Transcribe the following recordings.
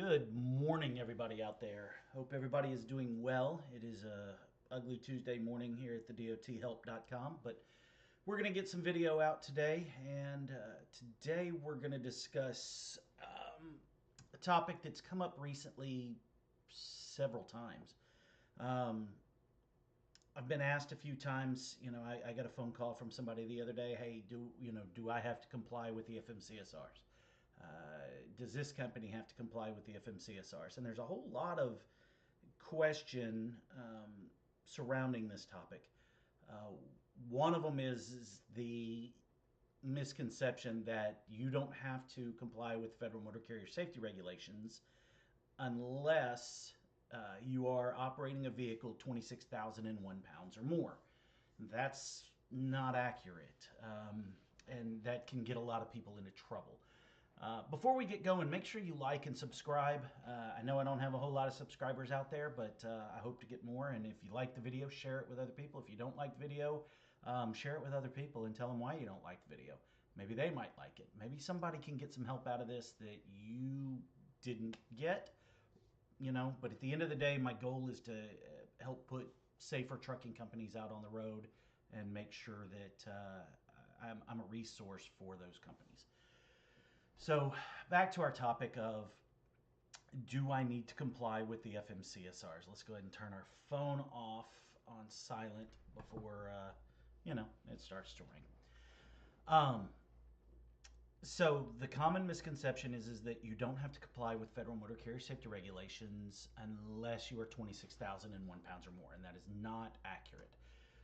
Good morning, everybody out there. Hope everybody is doing well. It is a ugly Tuesday morning here at the dothelp.com, but we're going to get some video out today, and today we're going to discuss a topic that's come up recently several times. Um, I've been asked a few times. I got a phone call from somebody the other day. Hey, do I have to comply with the FMCSRs? Does this company have to comply with the FMCSRs? And there's a whole lot of question surrounding this topic. Uh, One of them is the misconception that you don't have to comply with federal motor carrier safety regulations unless you are operating a vehicle 26,001 pounds or more. That's not accurate, and that can get a lot of people into trouble. Before we get going, make sure you like and subscribe. I know I don't have a whole lot of subscribers out there, but I hope to get more. And if you like the video, share it with other people. If you don't like the video, share it with other people and tell them why you don't like the video. Maybe they might like it. Maybe somebody can get some help out of this that you didn't get, But at the end of the day, my goal is to help put safer trucking companies out on the road and make sure that I'm a resource for those companies. So back to our topic of, do I need to comply with the FMCSRs? Let's go ahead and turn our phone off on silent before, it starts to ring. So the common misconception is that you don't have to comply with federal motor carrier safety regulations unless you are 26,001 pounds or more, and that is not accurate.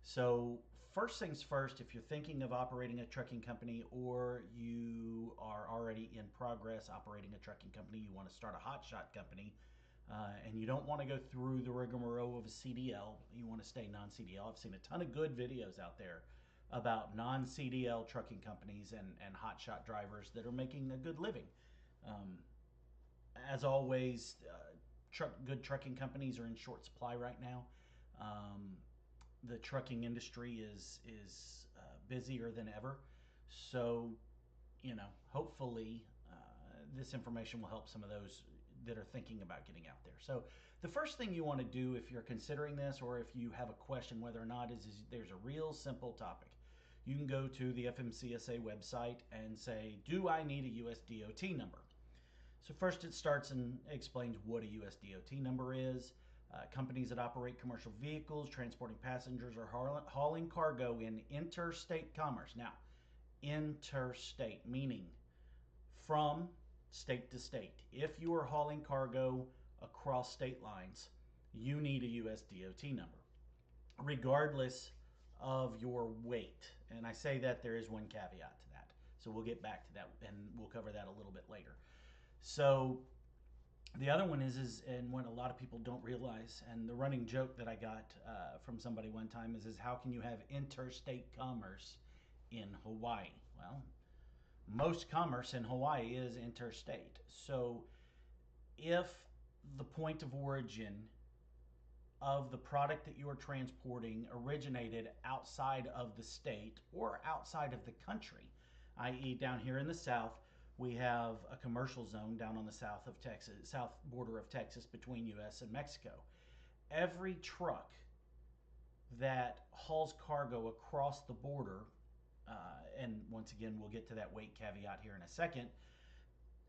So first things first, if you're thinking of operating a trucking company, or you are already in progress operating a trucking company, you want to start a hotshot company, and you don't want to go through the rigmarole of a CDL, you want to stay non-CDL. I've seen a ton of good videos out there about non-CDL trucking companies and hotshot drivers that are making a good living. As always, good trucking companies are in short supply right now. The trucking industry is busier than ever. So, hopefully this information will help some of those that are thinking about getting out there. So the first thing you want to do if you're considering this, or if you have a question whether or not, is there's a real simple topic. You can go to the FMCSA website and say, do I need a US DOT number? So first it starts and explains what a US DOT number is. Companies that operate commercial vehicles, transporting passengers, or hauling cargo in interstate commerce. Now, interstate, meaning from state to state. If you are hauling cargo across state lines, you need a US DOT number, regardless of your weight. And I say that there is one caveat to that. So we'll get back to that, and we'll cover that a little bit later. So the other one is and what a lot of people don't realize, and the running joke that I got from somebody one time is how can you have interstate commerce in Hawaii? Well, most commerce in Hawaii is interstate. So if the point of origin of the product that you are transporting originated outside of the state or outside of the country, i.e. down here in the South, we have a commercial zone down on the south border of Texas between US and Mexico. Every truck that hauls cargo across the border, and once again, we'll get to that weight caveat here in a second,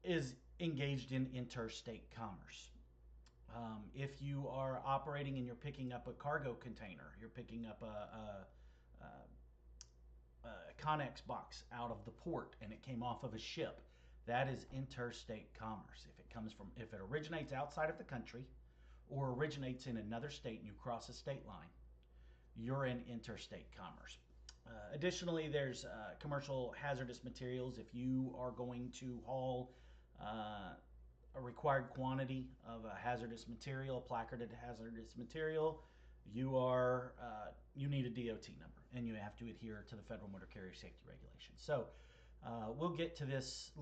is engaged in interstate commerce. If you are operating and you're picking up a cargo container, you're picking up a Connex box out of the port and it came off of a ship, that is interstate commerce. If it originates outside of the country or originates in another state and you cross a state line, you're in interstate commerce. Additionally, there's commercial hazardous materials. If you are going to haul a required quantity of a hazardous material, placarded hazardous material, you need a DOT number, and you have to adhere to the federal motor carrier safety regulations. So we'll get to this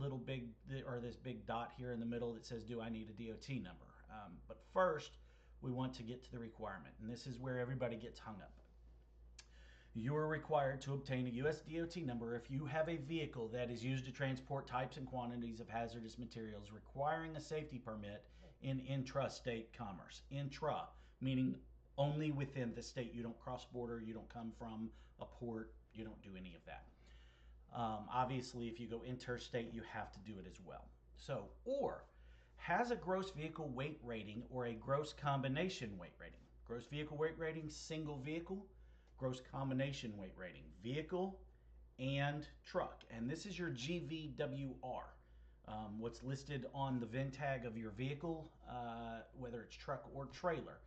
this big dot here in the middle that says, do I need a DOT number? But first, we want to get to the requirement, and this is where everybody gets hung up. You are required to obtain a US DOT number if you have a vehicle that is used to transport types and quantities of hazardous materials requiring a safety permit in intrastate commerce. Intra, meaning only within the state. You don't cross border, you don't come from a port, you don't do any of that. Obviously, if you go interstate, you have to do it as well. So, or has a gross vehicle weight rating or a gross combination weight rating. Gross vehicle weight rating, single vehicle. Gross combination weight rating, vehicle and truck. And this is your GVWR. What's listed on the VIN tag of your vehicle, whether it's truck or trailer.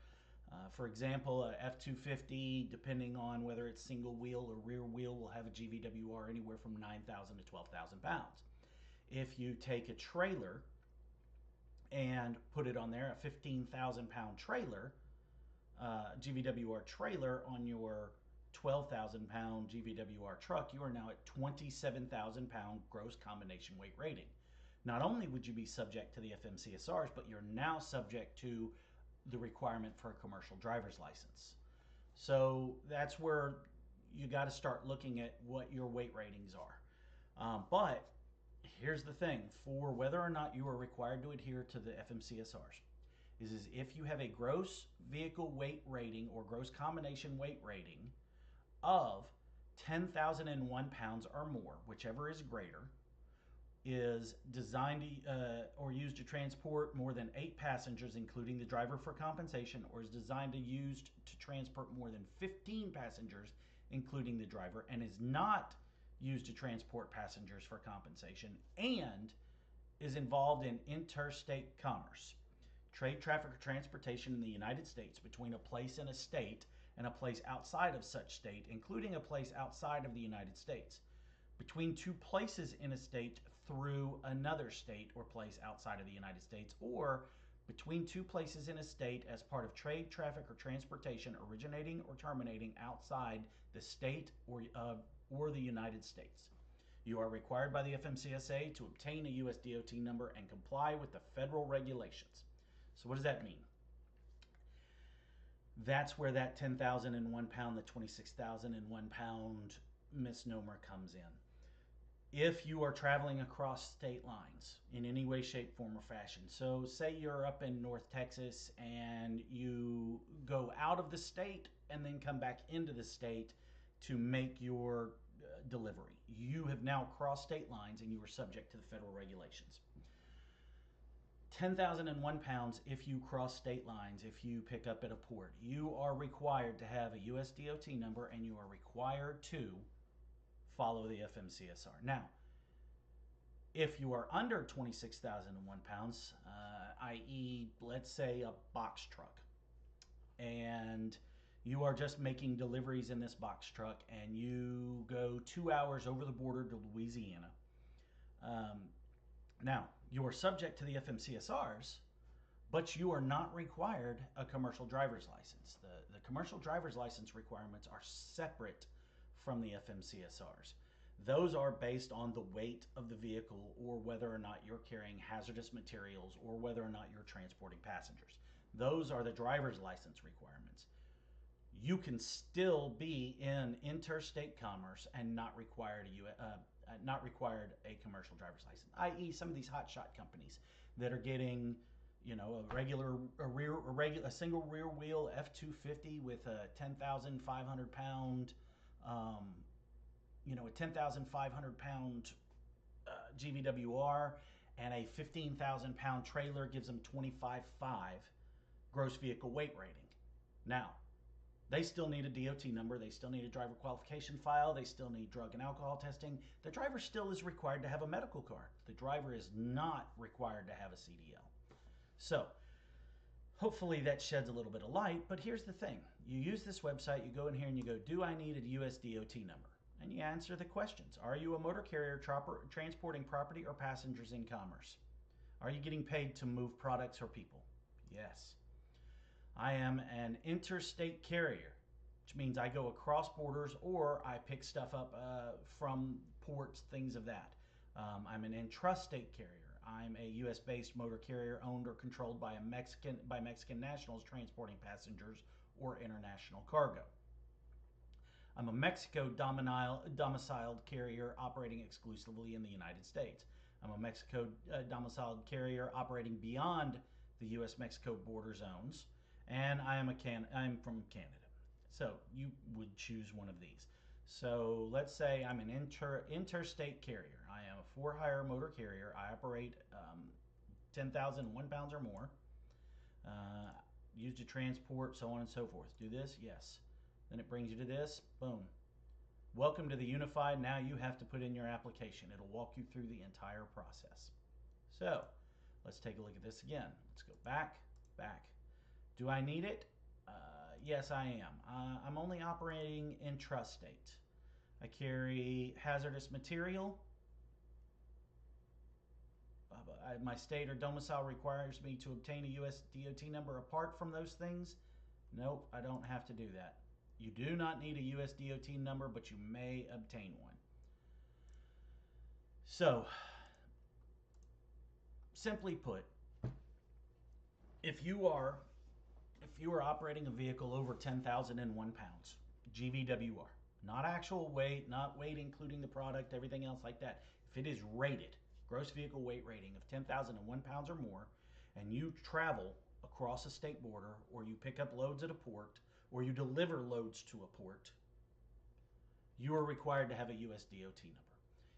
For example, a F-250, depending on whether it's single wheel or rear wheel, will have a GVWR anywhere from 9,000 to 12,000 pounds. If you take a trailer and put it on there, a 15,000 pound trailer, GVWR trailer on your 12,000 pound GVWR truck, you are now at 27,000 pound gross combination weight rating. Not only would you be subject to the FMCSRs, but you're now subject to the requirement for a commercial driver's license. So that's where you got to start looking at what your weight ratings are. But here's the thing, for whether or not you are required to adhere to the FMCSRs, is if you have a gross vehicle weight rating or gross combination weight rating of 10,001 pounds or more, whichever is greater, is designed or used to transport more than 8 passengers, including the driver for compensation, or is designed to used to transport more than 15 passengers, including the driver, and is not used to transport passengers for compensation, and is involved in interstate commerce, trade, traffic, or transportation in the United States between a place in a state and a place outside of such state, including a place outside of the United States, between two places in a state through another state or place outside of the United States, or between two places in a state as part of trade, traffic, or transportation originating or terminating outside the state or the United States. You are required by the FMCSA to obtain a US DOT number and comply with the federal regulations. So what does that mean? That's where that 10,001 pound, the 26,001 pound misnomer comes in. If you are traveling across state lines in any way, shape, form, or fashion. So say you're up in North Texas and you go out of the state and then come back into the state to make your delivery. You have now crossed state lines and you are subject to the federal regulations. 10,001 pounds if you cross state lines, if you pick up at a port. You are required to have a US DOT number and you are required to follow the FMCSR. Now, if you are under 26,001 pounds, i.e., let's say a box truck, and you are just making deliveries in this box truck and you go 2 hours over the border to Louisiana, now you are subject to the FMCSRs, but you are not required a commercial driver's license. The commercial driver's license requirements are separate from the FMCSRs. Those are based on the weight of the vehicle or whether or not you're carrying hazardous materials or whether or not you're transporting passengers. Those are the driver's license requirements. You can still be in interstate commerce and not required a commercial driver's license, i.e. some of these hotshot companies that are getting, a single rear wheel F-250 with a 10,500 pound, a 10,500 pound GVWR, and a 15,000 pound trailer gives them 25.5 gross vehicle weight rating. Now, they still need a DOT number, they still need a driver qualification file, they still need drug and alcohol testing. The driver still is required to have a medical card. The driver is not required to have a CDL. So, hopefully that sheds a little bit of light, but here's the thing. You use this website, you go in here and you go, do I need a US DOT number? And you answer the questions. Are you a motor carrier transporting property or passengers in commerce? Are you getting paid to move products or people? Yes. I am an interstate carrier, which means I go across borders or I pick stuff up from ports, things of that. I'm an intrastate carrier. I'm a U.S.-based motor carrier owned or controlled by Mexican nationals transporting passengers or international cargo. I'm a Mexico domiciled carrier operating exclusively in the United States. I'm a Mexico domiciled carrier operating beyond the U.S.-Mexico border zones, and I'm from Canada. So you would choose one of these. So let's say I'm an interstate carrier. I am a for-hire motor carrier. I operate 10,001 pounds or more. Used to transport, so on and so forth. Do this? Yes. Then it brings you to this. Boom. Welcome to the Unified. Now you have to put in your application. It'll walk you through the entire process. So let's take a look at this again. Let's go back. Do I need it? Yes, I am. I'm only operating intrastate. I carry hazardous material. My state or domicile requires me to obtain a U.S. DOT number apart from those things. Nope, I don't have to do that. You do not need a U.S. DOT number, but you may obtain one. So, simply put, if you are operating a vehicle over 10,001 pounds, GVWR, not actual weight, not weight including the product, everything else like that. If it is rated, gross vehicle weight rating of 10,001 pounds or more, and you travel across a state border, or you pick up loads at a port, or you deliver loads to a port, you are required to have a US DOT number.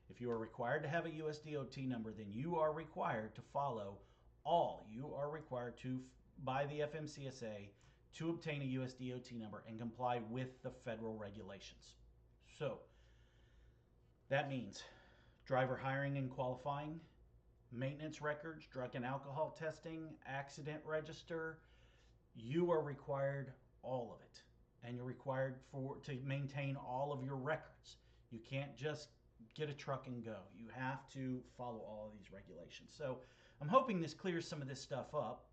If you are required to have a US DOT number, then you are required to follow you are required to, by the FMCSA, to obtain a US DOT number and comply with the federal regulations. So that means driver hiring and qualifying, maintenance records, drug and alcohol testing, accident register. You are required all of it, and you're required to maintain all of your records. You can't just get a truck and go. You have to follow all of these regulations. So I'm hoping this clears some of this stuff up.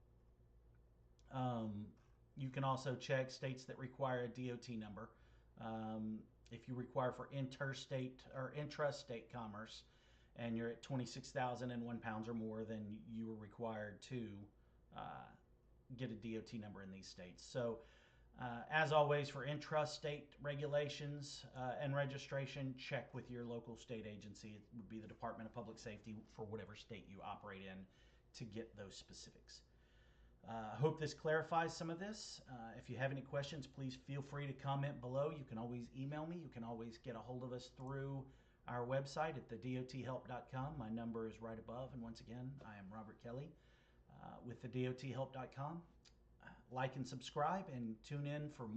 You can also check states that require a DOT number. If you require for interstate or intrastate commerce and you're at 26,001 pounds or more, then you are required to get a DOT number in these states. So as always, for intrastate regulations and registration, check with your local state agency. It would be the Department of Public Safety for whatever state you operate in to get those specifics. I hope this clarifies some of this. If you have any questions, please feel free to comment below. You can always email me. You can always get a hold of us through our website at thedothelp.com. My number is right above. And once again, I am Robert Kelly with thedothelp.com. Like and subscribe and tune in for more.